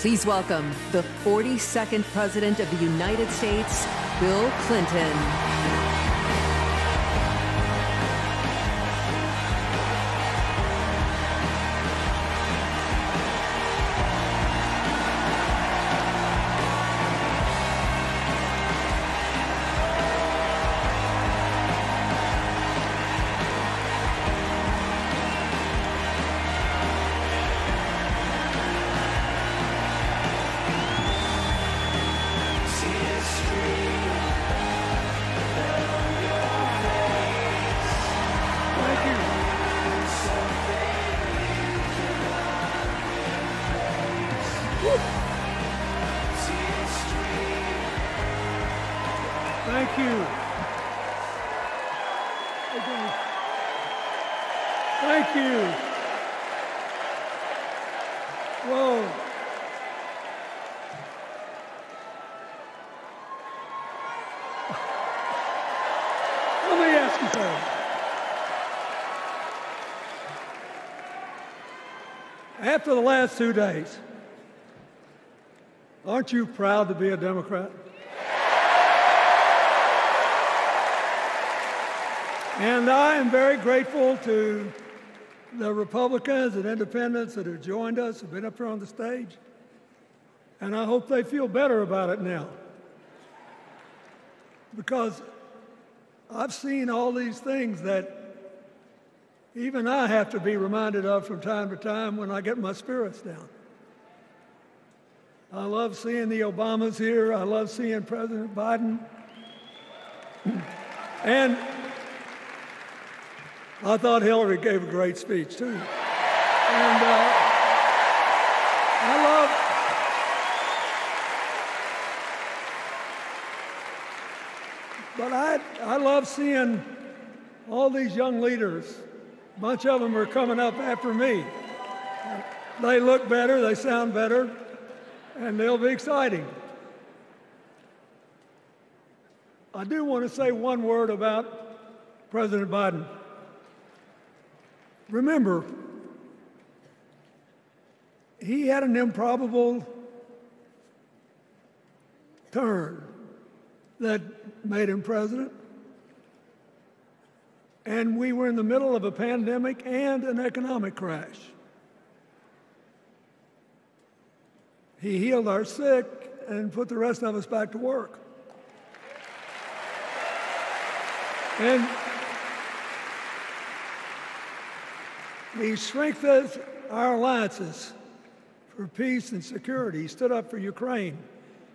Please welcome the 42nd President of the United States, Bill Clinton. Thank you. Thank you. Whoa. Let me ask you something. After the last 2 days, aren't you proud to be a Democrat? And I am very grateful to the Republicans and independents that have joined us, have been up here on the stage. And I hope they feel better about it now. Because I've seen all these things that even I have to be reminded of from time to time when I get my spirits down. I love seeing the Obamas here. I love seeing President Biden. And I thought Hillary gave a great speech, too. And I love seeing all these young leaders. A bunch of them are coming up after me. They look better, they sound better, and they'll be exciting. I do want to say one word about President Biden. Remember, he had an improbable turn that made him president. And we were in the middle of a pandemic and an economic crash. He healed our sick and put the rest of us back to work. And he strengthened our alliances for peace and security. He stood up for Ukraine.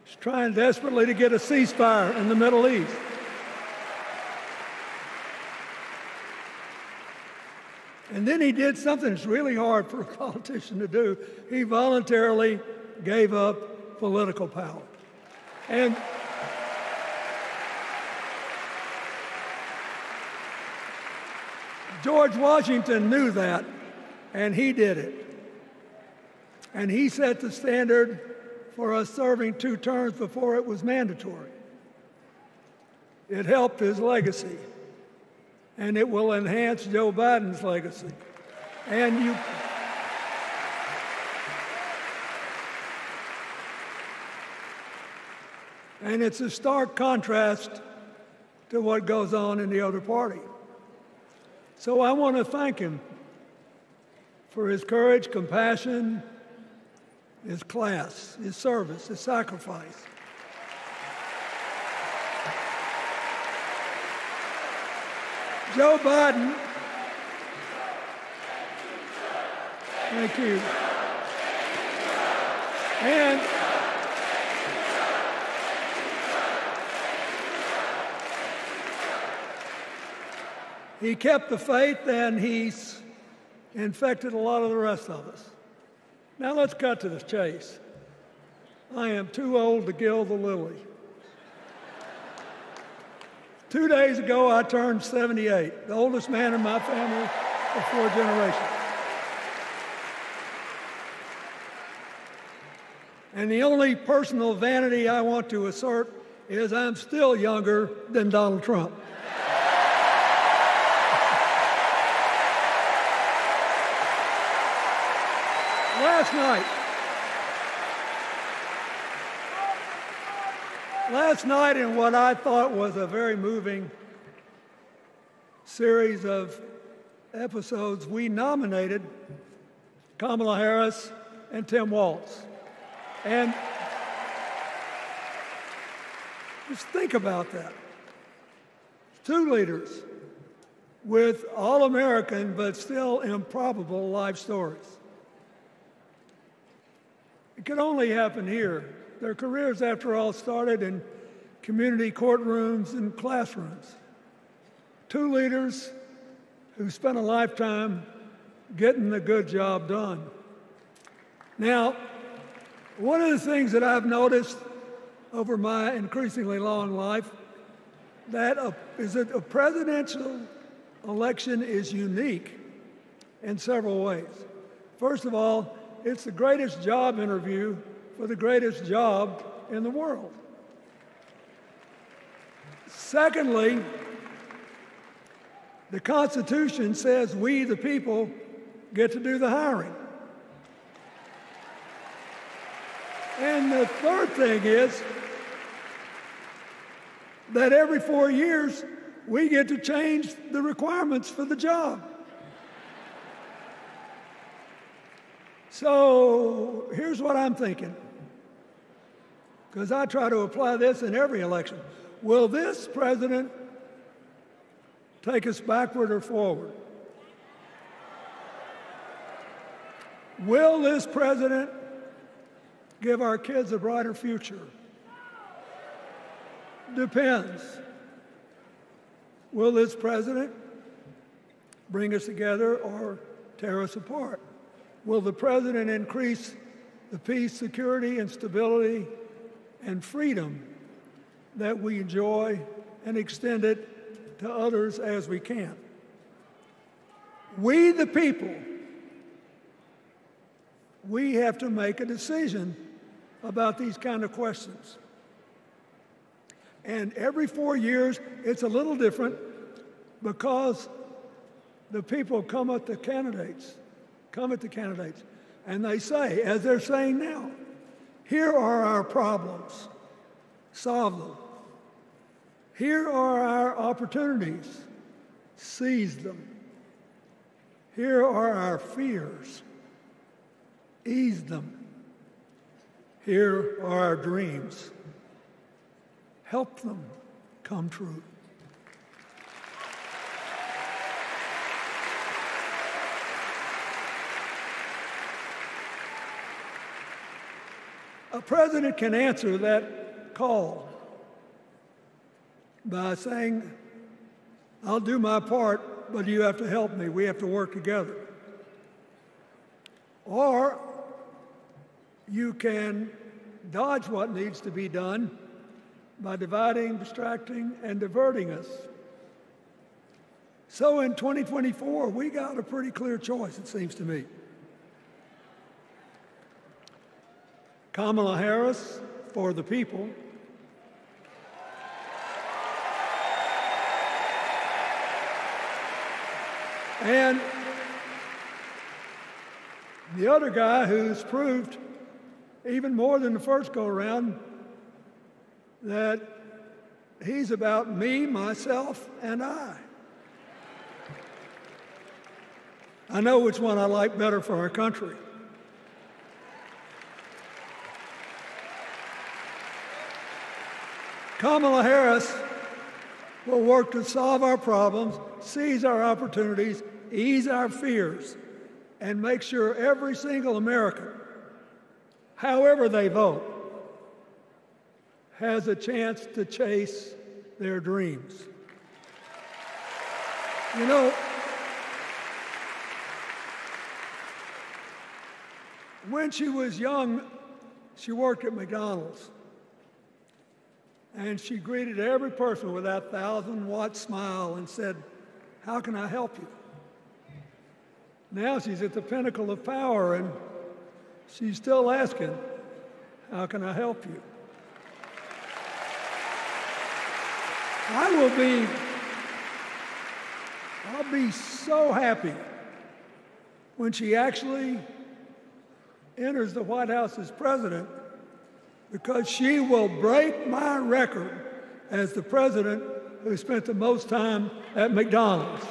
He's trying desperately to get a ceasefire in the Middle East. And then he did something that's really hard for a politician to do. He voluntarily gave up political power. And George Washington knew that, and he did it. And he set the standard for us serving 2 terms before it was mandatory. It helped his legacy, and it will enhance Joe Biden's legacy. And it's a stark contrast to what goes on in the other party. So I want to thank him for his courage, compassion, his class, his service, his sacrifice. Joe Biden, thank you. And he kept the faith, and he's infected a lot of the rest of us. Now let's cut to the chase. I am too old to gild the lily. 2 days ago, I turned 78, the oldest man in my family of 4 generations. And the only personal vanity I want to assert is I'm still younger than Donald Trump. Last night, in what I thought was a very moving series of episodes, we nominated Kamala Harris and Tim Walz. And just think about that. Two leaders with all-American but still improbable life stories. It could only happen here. Their careers, after all, started in community courtrooms and classrooms. Two leaders who spent a lifetime getting the good job done. Now, one of the things that I've noticed over my increasingly long life is that a presidential election is unique in several ways. First of all, it's the greatest job interview for the greatest job in the world. Secondly, the Constitution says we, the people, get to do the hiring. And the third thing is that every 4 years, we get to change the requirements for the job. So here's what I'm thinking, because I try to apply this in every election. Will this president take us backward or forward? Will this president give our kids a brighter future? Depends. Will this president bring us together or tear us apart? Will the president increase the peace, security, and stability and freedom that we enjoy and extend it to others as we can? We, the people, we have to make a decision about these kind of questions. And every 4 years, it's a little different because the people come at the candidates, and they say, as they're saying now, here are our problems, solve them. Here are our opportunities, seize them. Here are our fears, ease them. Here are our dreams, help them come true. A president can answer that call by saying, I'll do my part, but you have to help me. We have to work together. Or you can dodge what needs to be done by dividing, distracting, and diverting us. So in 2024, we got a pretty clear choice, it seems to me. Kamala Harris for the people, and the other guy who's proved even more than the first go-around that he's about me, myself, and I. I know which one I like better for our country. Kamala Harris will work to solve our problems, seize our opportunities, ease our fears, and make sure every single American, however they vote, has a chance to chase their dreams. You know, when she was young, she worked at McDonald's. And she greeted every person with that 1,000-watt smile and said, how can I help you? Now she's at the pinnacle of power, and she's still asking, how can I help you? I'll be so happy when she actually enters the White House as president because she will break my record as the president who spent the most time at McDonald's.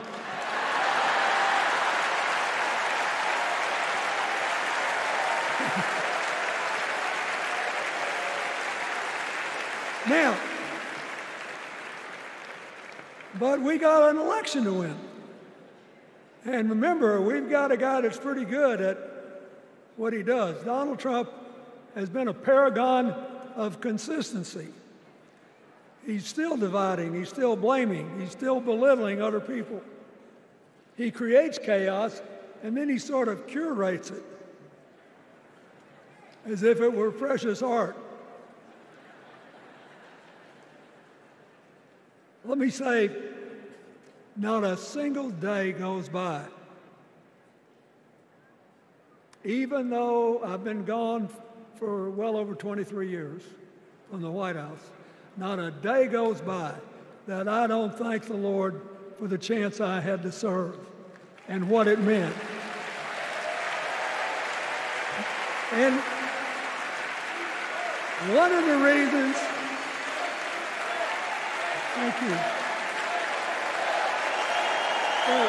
Now, but we got an election to win. And remember, we've got a guy that's pretty good at what he does. Donald Trump has been a paragon of consistency. He's still dividing, he's still blaming, he's still belittling other people. He creates chaos, and then he sort of curates it as if it were precious art. Let me say, not a single day goes by, even though I've been gone for well over 23 years from the White House, not a day goes by that I don't thank the Lord for the chance I had to serve and what it meant. And one of the reasons, thank you. Wait.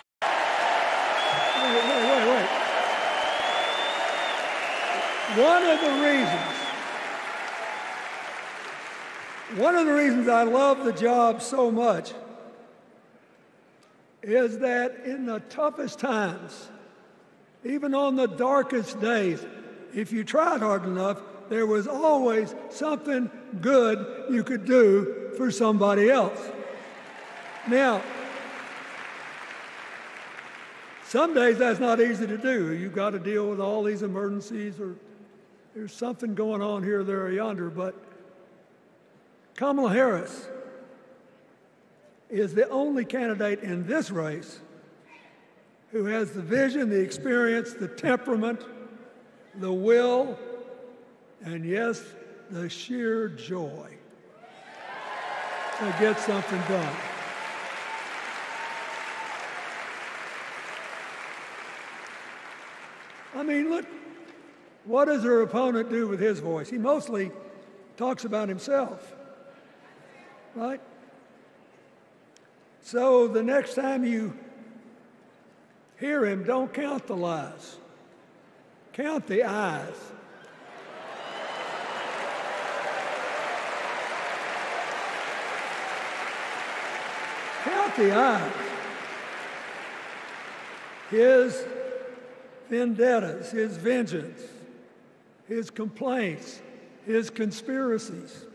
One of the reasons I love the job so much is that in the toughest times, even on the darkest days, if you tried hard enough, there was always something good you could do for somebody else. Now, some days that's not easy to do. You've got to deal with all these emergencies, or there's something going on here, there, or yonder. But Kamala Harris is the only candidate in this race who has the vision, the experience, the temperament, the will, and yes, the sheer joy to get something done. I mean, look, what does her opponent do with his voice? He mostly talks about himself, right? So the next time you hear him, don't count the lies. Count the eyes. Count the eyes. His vendettas, his vengeance, his complaints, his conspiracies.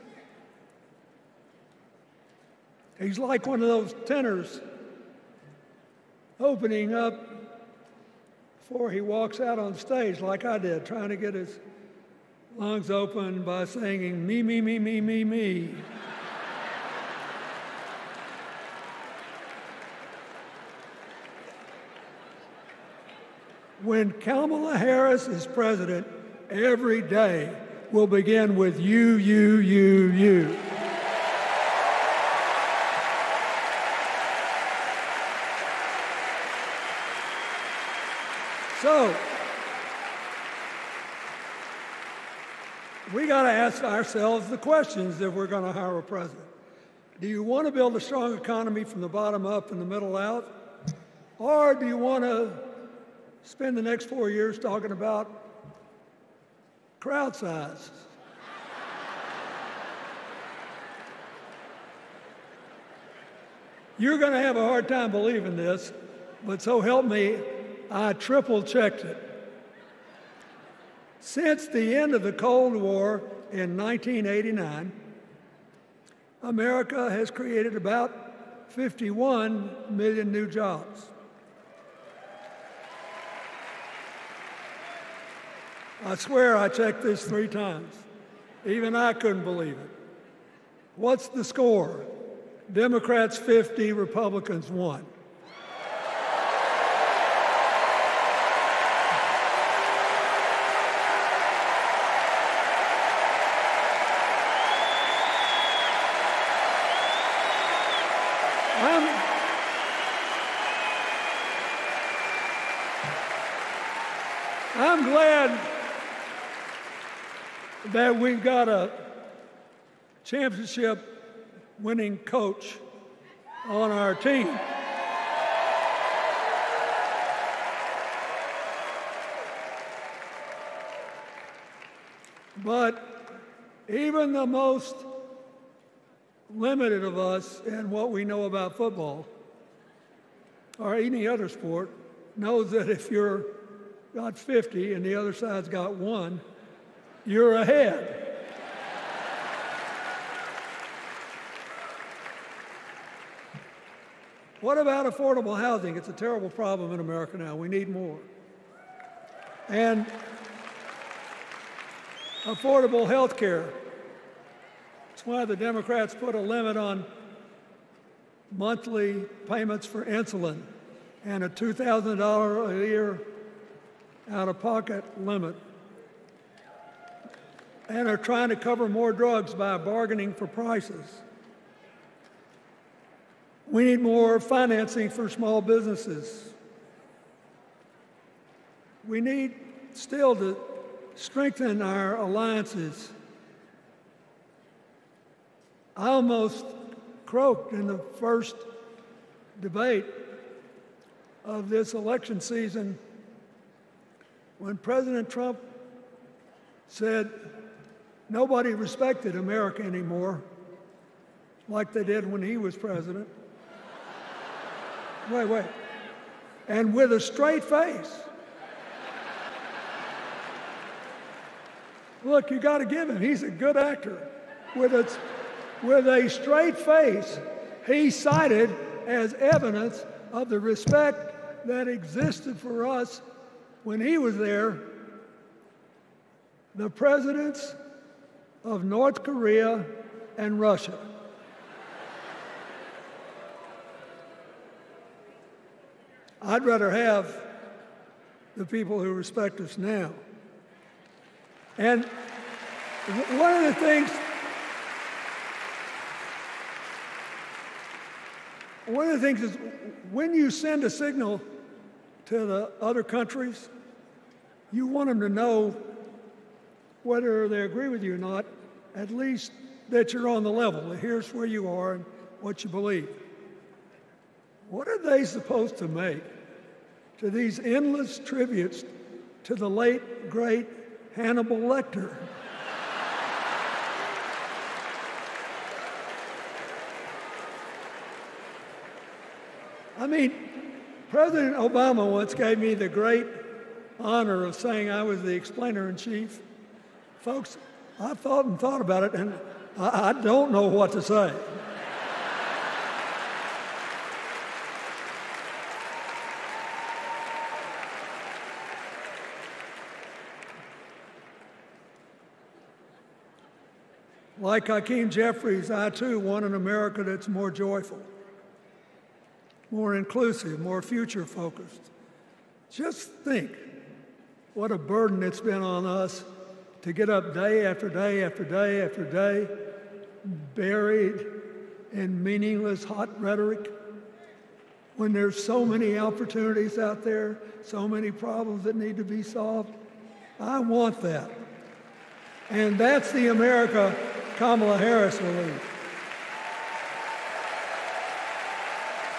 He's like one of those tenors opening up before he walks out on stage, like I did, trying to get his lungs open by singing, me, me, me, me, me, me. When Kamala Harris is president, every day will begin with you, you, you, you. So, we got to ask ourselves the questions if we're going to hire a president. Do you want to build a strong economy from the bottom up and the middle out? Or do you want to spend the next 4 years talking about crowd size? You're going to have a hard time believing this, but so help me, I triple-checked it. Since the end of the Cold War in 1989, America has created about 51 million new jobs. I swear I checked this 3 times. Even I couldn't believe it. What's the score? Democrats 50, Republicans 1. I'm glad that we've got a championship-winning coach on our team. But even the most limited of us in what we know about football or any other sport knows that if you're got 50 and the other side's got 1, you're ahead. What about affordable housing? It's a terrible problem in America now. We need more. And affordable health care. That's why the Democrats put a limit on monthly payments for insulin and a $2,000 a year out-of-pocket limit. And are trying to cover more drugs by bargaining for prices. We need more financing for small businesses. We need still to strengthen our alliances. I almost croaked in the first debate of this election season when President Trump said nobody respected America anymore like they did when he was president. Wait. And with a straight face. Look, you got to give him. He's a good actor. With a straight face, he cited as evidence of the respect that existed for us when he was there, the presidents of North Korea and Russia. I'd rather have the people who respect us now. And one of the things is when you send a signal to the other countries, you want them to know whether they agree with you or not, at least that you're on the level. Here's where you are and what you believe. What are they supposed to make to these endless tributes to the late, great Hannibal Lecter? I mean, President Obama once gave me the great honor of saying I was the explainer-in-chief. Folks, I've thought about it, and I don't know what to say. Like Hakeem Jeffries, I too want an America that's more joyful, more inclusive, more future-focused. Just think what a burden it's been on us to get up day after day after day after day, buried in meaningless hot rhetoric, when there's so many opportunities out there, so many problems that need to be solved. I want that. And that's the America Kamala Harris will lead.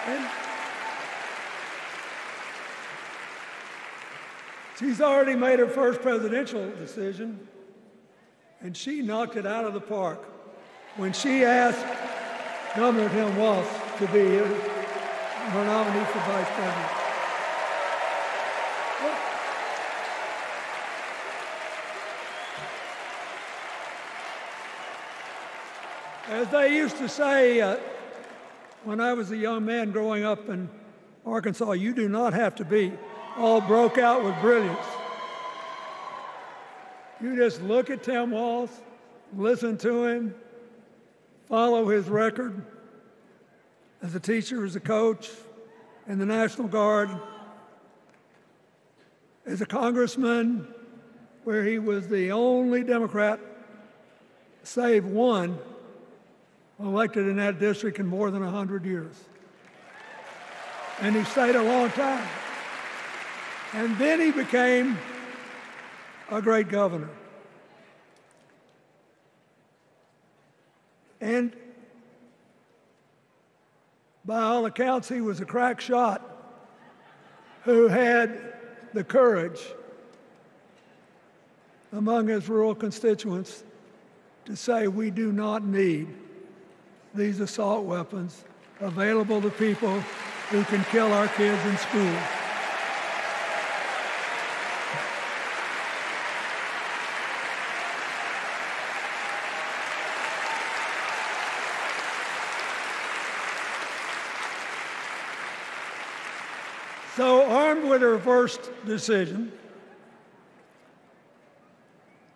And she's already made her first presidential decision, and she knocked it out of the park when she asked Governor Tim Walz to be her nominee for vice president. As they used to say when I was a young man growing up in Arkansas, you do not have to be all broke out with brilliance. You just look at Tim Walz, listen to him, follow his record as a teacher, as a coach, in the National Guard, as a congressman, where he was the only Democrat, save one, elected in that district in more than 100 years. And he stayed a long time. And then he became a great governor. And by all accounts, he was a crack shot who had the courage among his rural constituents to say, we do not need these assault weapons available to people who can kill our kids in school. So, armed with her first decision,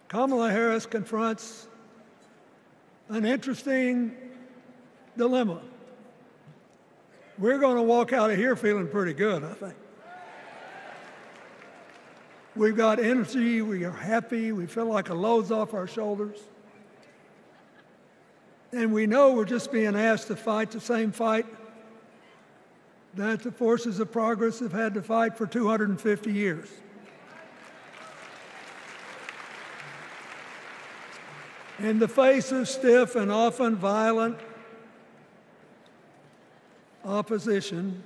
Kamala Harris confronts an interesting dilemma. We're going to walk out of here feeling pretty good, I think. We've got energy, we are happy, we feel like a load's off our shoulders. And we know we're just being asked to fight the same fight that the forces of progress have had to fight for 250 years. In the face of stiff and often violent opposition,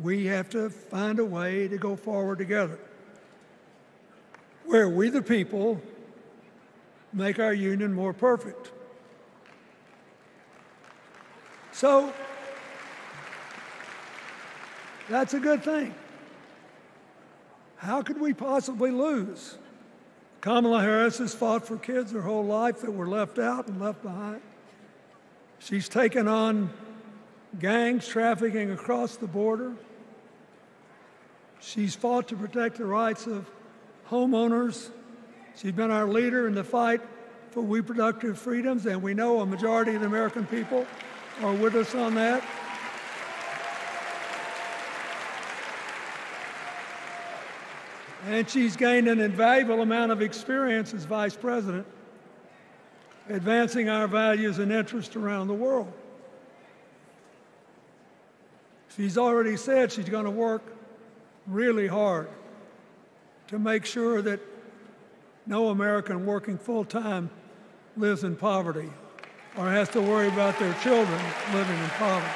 we have to find a way to go forward together, where we the people make our union more perfect. So, that's a good thing. How could we possibly lose? Kamala Harris has fought for kids her whole life that were left out and left behind. She's taken on gangs trafficking across the border. She's fought to protect the rights of homeowners. She's been our leader in the fight for reproductive freedoms, and we know a majority of the American people are with us on that. And she's gained an invaluable amount of experience as vice president, advancing our values and interests around the world. She's already said she's going to work really hard to make sure that no American working full-time lives in poverty or has to worry about their children living in poverty.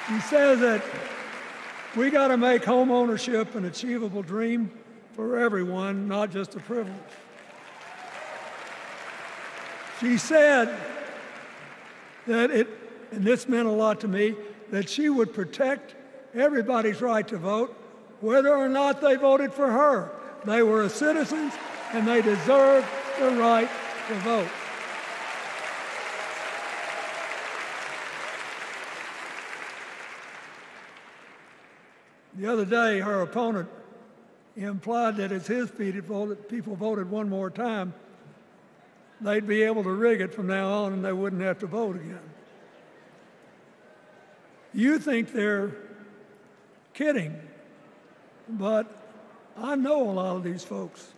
He says that we got to make home ownership an achievable dream for everyone, not just a privilege. She said that and this meant a lot to me, that she would protect everybody's right to vote, whether or not they voted for her. They were citizens, and they deserved the right to vote. The other day, her opponent implied that as his people voted one more time, they'd be able to rig it from now on and they wouldn't have to vote again. You think they're kidding, but I know a lot of these folks,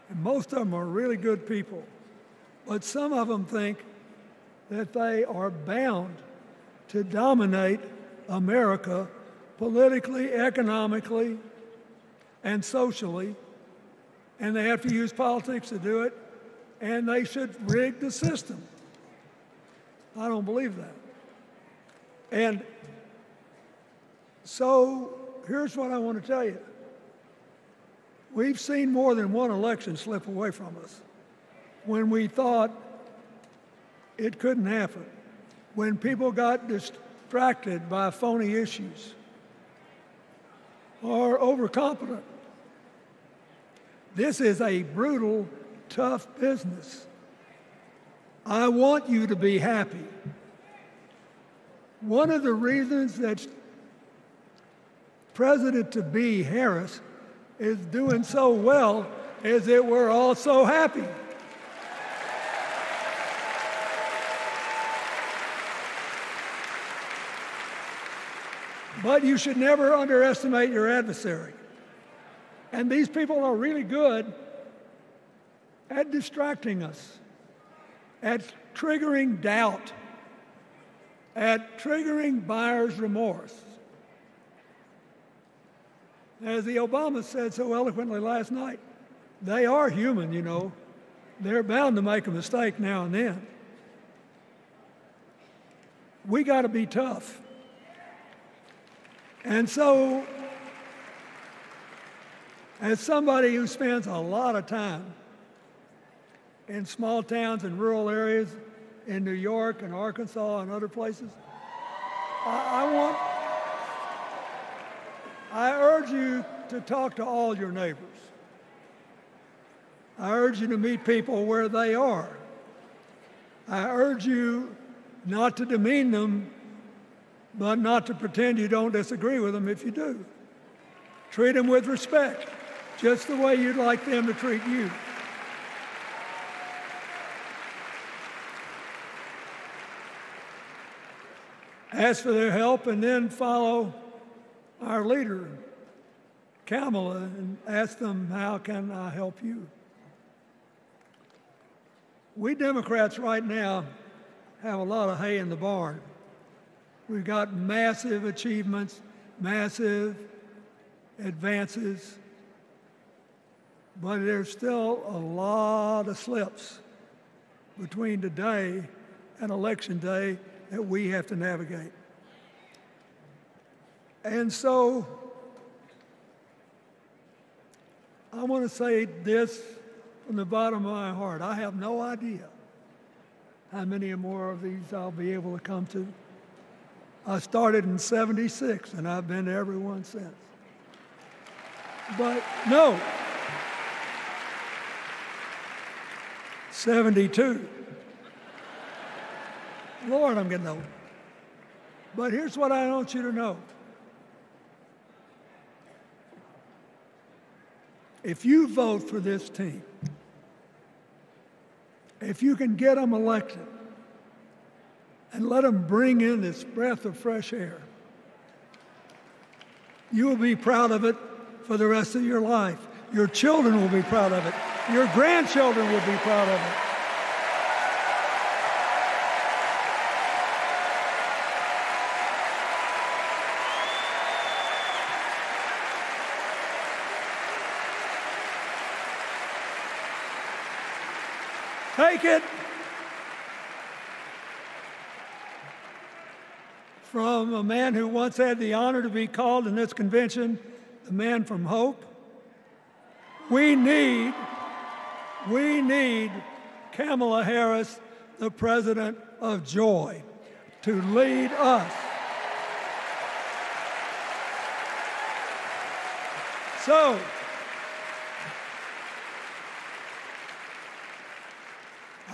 and most of them are really good people, but some of them think that they are bound to dominate America politically, economically, and socially, and they have to use politics to do it, and they should rig the system. I don't believe that. And so here's what I want to tell you. We've seen more than one election slip away from us when we thought it couldn't happen, when people got distracted by phony issues or overconfident. This is a brutal, tough business. I want you to be happy. One of the reasons that President-to-be Harris is doing so well is that we're all so happy. But you should never underestimate your adversary. And these people are really good at distracting us, at triggering doubt, at triggering buyer's remorse. As the Obama said so eloquently last night, They are human, you know. They're bound to make a mistake now and then. We got to be tough. And so, as somebody who spends a lot of time in small towns and rural areas in New York and Arkansas and other places, I urge you to talk to all your neighbors. I urge you to meet people where they are. I urge you not to demean them, but not to pretend you don't disagree with them if you do. Treat them with respect, just the way you'd like them to treat you. Ask for their help and then follow our leader, Kamala, and ask them, how can I help you? We Democrats right now have a lot of hay in the barn. We've got massive achievements, massive advances, but there's still a lot of slips between today and Election Day that we have to navigate. And so I want to say this from the bottom of my heart. I have no idea how many more of these I'll be able to come to. I started in '76, and I've been to every one since. But no, 72. Lord, I'm getting old. But here's what I want you to know. If you vote for this team, if you can get them elected and let them bring in this breath of fresh air, you will be proud of it for the rest of your life. Your children will be proud of it. Your grandchildren will be proud of it. Take it from a man who once had the honor to be called in this convention the man from hope. We need Kamala Harris, the president of joy, to lead us. So,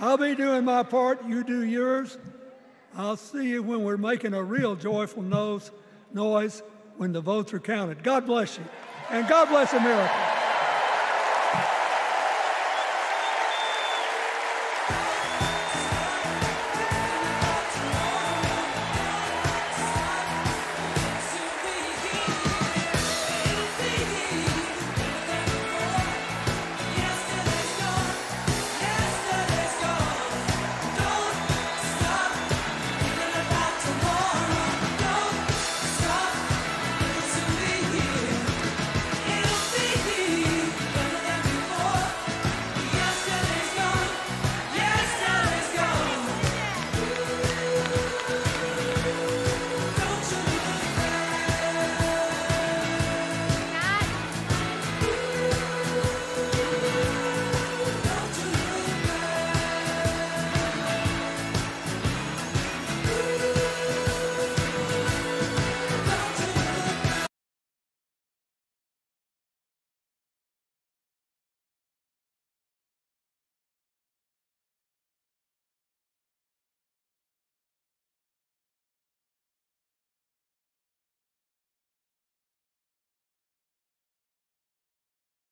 I'll be doing my part, you do yours. I'll see you when we're making a real joyful noise when the votes are counted. God bless you, and God bless America.